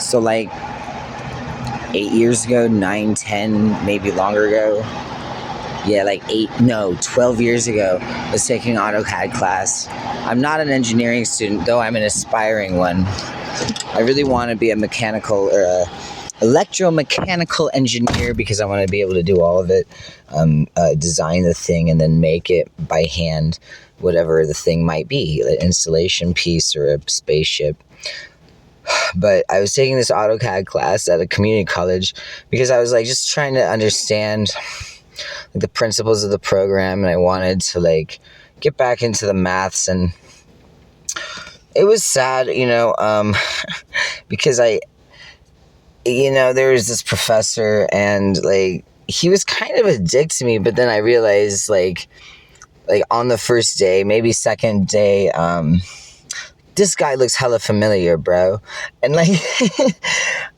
So like 8 years ago, 9, 10, maybe longer ago. Yeah, like 12 years ago, I was taking AutoCAD class. I'm not an engineering student, though I'm an aspiring one. I really want to be a mechanical or a electromechanical engineer because I want to be able to do all of it, design the thing and then make it by hand, whatever the thing might be, an installation piece or a spaceship. But I was taking this AutoCAD class at a community college because I was like just trying to understand the principles of the program, and I wanted to like get back into the maths. And it was sad, because there was this professor, and like he was kind of a dick to me, but then I realized like on the first day, maybe second day, this guy looks hella familiar, bro. And like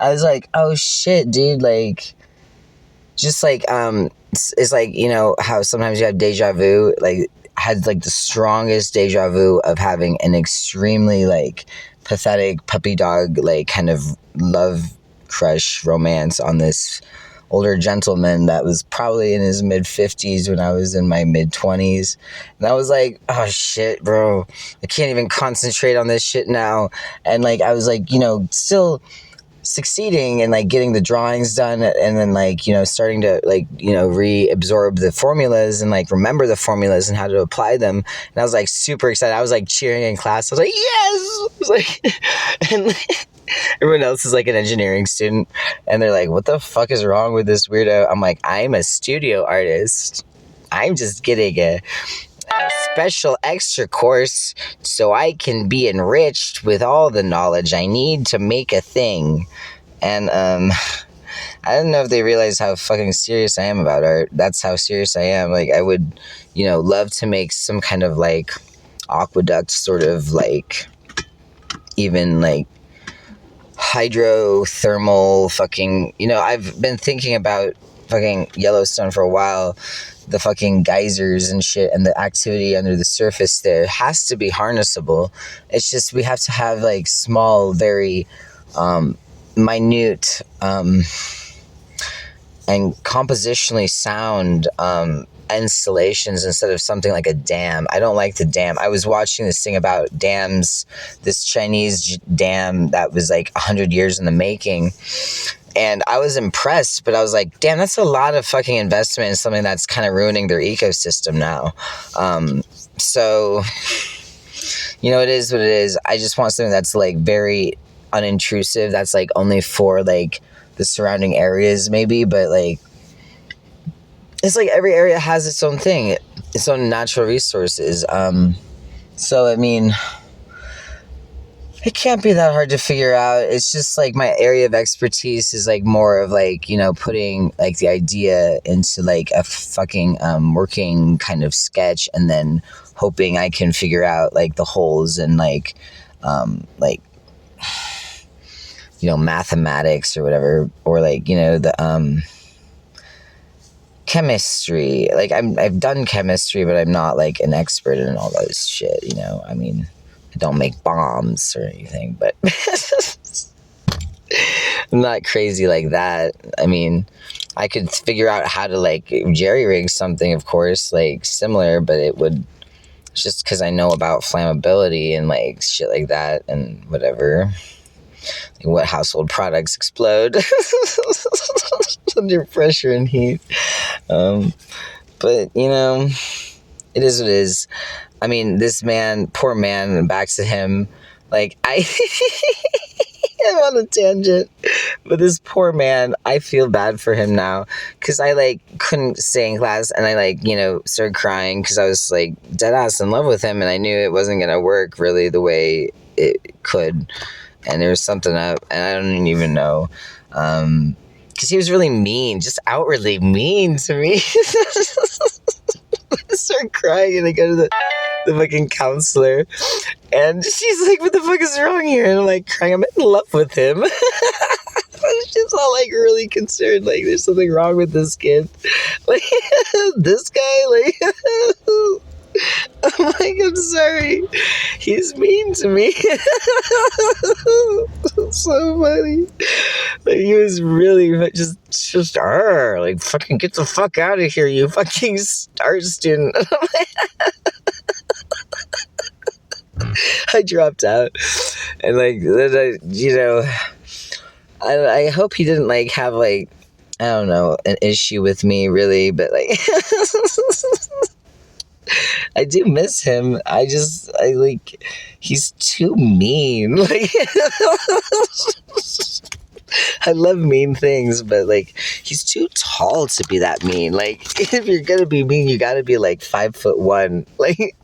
I was like, oh shit, dude, like just like it's like, how sometimes you have deja vu. Like had like the strongest deja vu of having an extremely like pathetic puppy dog like kind of love crush romance on this older gentleman that was probably in his mid-50s when I was in my mid-20s. And I was like, oh shit, bro, I can't even concentrate on this shit now. And like I was like, still succeeding and like getting the drawings done, and then like starting to like reabsorb the formulas and like remember the formulas and how to apply them. And I was like super excited. I was like cheering in class. I was like, yes. I was like and everyone else is like an engineering student, and they're like, what the fuck is wrong with this weirdo? I'm like, I'm a studio artist. I'm just getting a special extra course so I can be enriched with all the knowledge I need to make a thing. And I don't know if they realize how fucking serious I am about art. That's how serious I am. Like I would love to make some kind of like aqueduct sort of like even like hydrothermal fucking I've been thinking about fucking Yellowstone for a while. The fucking geysers and shit and the activity under the surface there has to be harnessable. It's just we have to have like small, very minute and compositionally sound installations instead of something like a dam. I don't like the dam. I was watching this thing about dams, this Chinese dam that was like 100 years in the making. And I was impressed, but I was like, damn, that's a lot of fucking investment in something that's kind of ruining their ecosystem now. So, it is what it is. I just want something that's like very unintrusive. That's like only for like the surrounding areas maybe, but like, it's like every area has its own thing, its own natural resources. So, I mean, it can't be that hard to figure out. It's just like my area of expertise is like more of like, putting like the idea into like a fucking working kind of sketch, and then hoping I can figure out like the holes and like mathematics or whatever, or like, the chemistry. Like I've done chemistry, but I'm not like an expert in all this shit, I mean, I don't make bombs or anything, but I'm not crazy like that. I mean, I could figure out how to like jerry rig something, of course, like similar, but it would just because I know about flammability and like shit like that and whatever. Like what household products explode under pressure and heat. But it is what it is. I mean, this man, poor man, back to him, like, I'm on a tangent, but this poor man, I feel bad for him now, because I, like, couldn't stay in class, and I, like, started crying, because I was, like, dead ass in love with him, and I knew it wasn't going to work, really, the way it could, and there was something up, and I don't even know, because he was really mean, just outwardly mean to me. I start crying, and I go to the fucking counselor, and she's like, what the fuck is wrong here? And I'm like crying, I'm in love with him. She's all like really concerned, like there's something wrong with this kid, like this guy, like I'm like, I'm sorry, he's mean to me. So funny. Like, he was really just like, fucking get the fuck out of here, you fucking art student. I dropped out, and like, then I hope he didn't like have like, I don't know, an issue with me really, but like, I do miss him. I like, he's too mean. Like, I love mean things, but like, he's too tall to be that mean. Like, if you're gonna be mean, you gotta be like 5'1", like,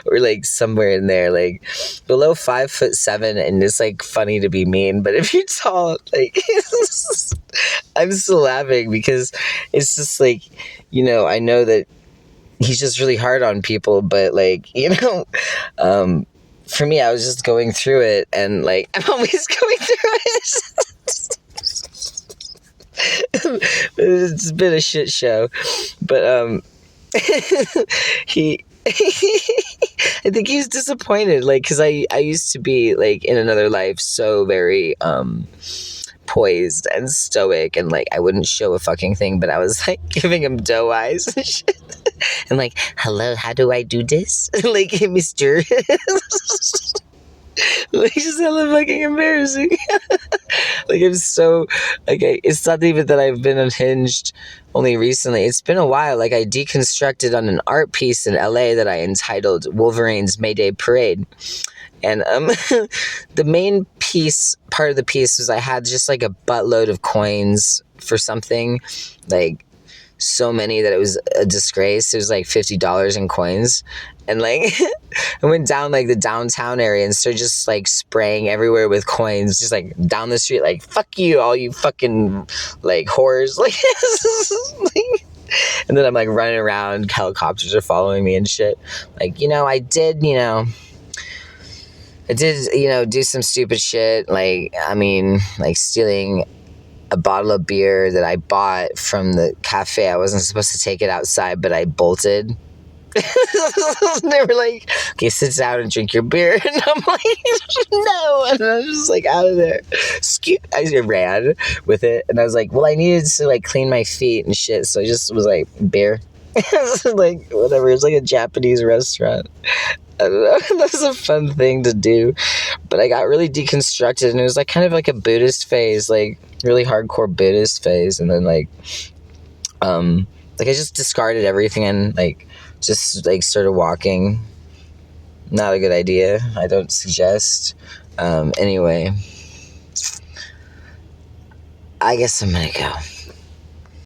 or like somewhere in there, like below 5'7", and it's like funny to be mean. But if you're tall, like, I'm still laughing because it's just like, I know that he's just really hard on people, but like, for me, I was just going through it, and like, I'm always going through it. It's been a shit show, but he I think he's disappointed, like, because I used to be like in another life so very poised and stoic, and like I wouldn't show a fucking thing, but I was like giving him doe eyes and shit. And like, hello, how do I do this? Like, hey, mister. Like, just hella fucking embarrassing. Like, I'm so, like, it's not even that I've been unhinged only recently. It's been a while. Like, I deconstructed on an art piece in LA that I entitled Wolverine's Mayday Parade. And the main part of the piece was I had just like a buttload of coins for something, like so many that it was a disgrace. It was like $50 in coins. And like, I went down like the downtown area and started just like spraying everywhere with coins, just like down the street, like, fuck you, all you fucking like whores. Like, and then I'm like running around, helicopters are following me and shit. Like, I did, do some stupid shit. Like, I mean, like stealing a bottle of beer that I bought from the cafe. I wasn't supposed to take it outside, but I bolted. They were like, okay, sit down and drink your beer. And I'm like, no. And I was just like out of there. I ran with it. And I was like, well, I needed to like clean my feet and shit. So I just was like, beer. Like, whatever. It's like a Japanese restaurant. I don't know. That was a fun thing to do. But I got really deconstructed, and it was like kind of like a Buddhist phase, like really hardcore Buddhist phase. And then like I just discarded everything and like just like started walking. Not a good idea. I don't suggest. Anyway, I guess I'm gonna go.